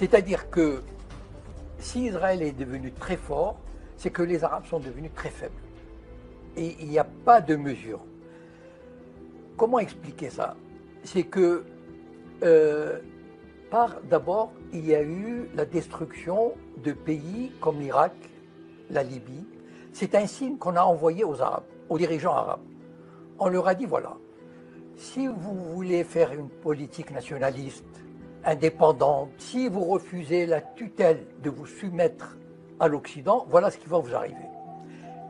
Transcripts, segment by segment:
C'est-à-dire que si Israël est devenu très fort, c'est que les Arabes sont devenus très faibles. Et il n'y a pas de mesure. Comment expliquer ça? C'est que, d'abord, il y a eu la destruction de pays comme l'Irak, la Libye. C'est un signe qu'on a envoyé aux Arabes, aux dirigeants arabes. On leur a dit, voilà, si vous voulez faire une politique nationaliste, indépendante, si vous refusez la tutelle de vous soumettre à l'Occident, voilà ce qui va vous arriver.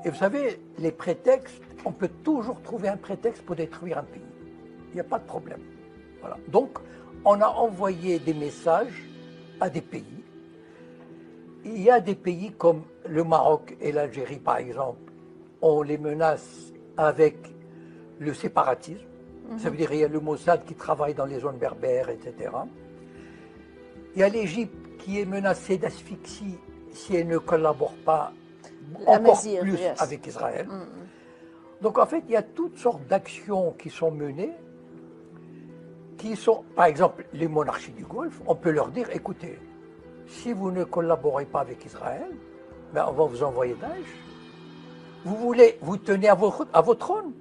Et vous savez, les prétextes, on peut toujours trouver un prétexte pour détruire un pays. Il n'y a pas de problème. Voilà. Donc, on a envoyé des messages à des pays. Il y a des pays comme le Maroc et l'Algérie, par exemple, on les menace avec le séparatisme. Ça veut dire qu'il y a le Mossad qui travaille dans les zones berbères, etc. Il y a l'Égypte qui est menacée d'asphyxie si elle ne collabore pas encore plus avec Israël. Donc en fait, il y a toutes sortes d'actions qui sont menées, qui sont, par exemple, les monarchies du Golfe, on peut leur dire, écoutez, si vous ne collaborez pas avec Israël, ben on va vous envoyer Daesh. Vous tenez à vos trônes,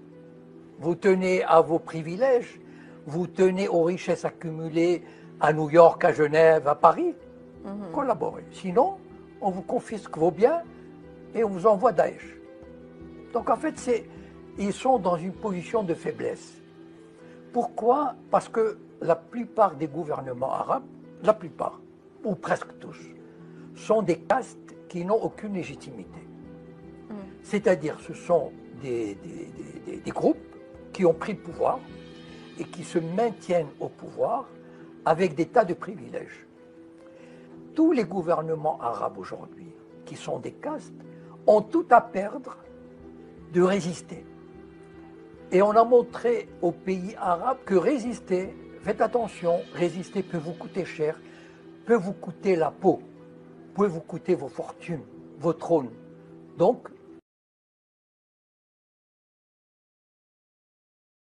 vous tenez à vos privilèges, vous tenez aux richesses accumulées à New York, à Genève, à Paris. Collaborez. Sinon, on vous confisque vos biens et on vous envoie Daesh. Donc en fait, ils sont dans une position de faiblesse. Pourquoi? Parce que la plupart des gouvernements arabes, la plupart, ou presque tous, sont des castes qui n'ont aucune légitimité. C'est-à-dire, ce sont des groupes qui ont pris le pouvoir et qui se maintiennent au pouvoir avec des tas de privilèges. Tous les gouvernements arabes aujourd'hui, qui sont des castes, ont tout à perdre de résister. Et on a montré aux pays arabes que résister, faites attention, résister peut vous coûter cher, peut vous coûter la peau, peut vous coûter vos fortunes, vos trônes. Donc,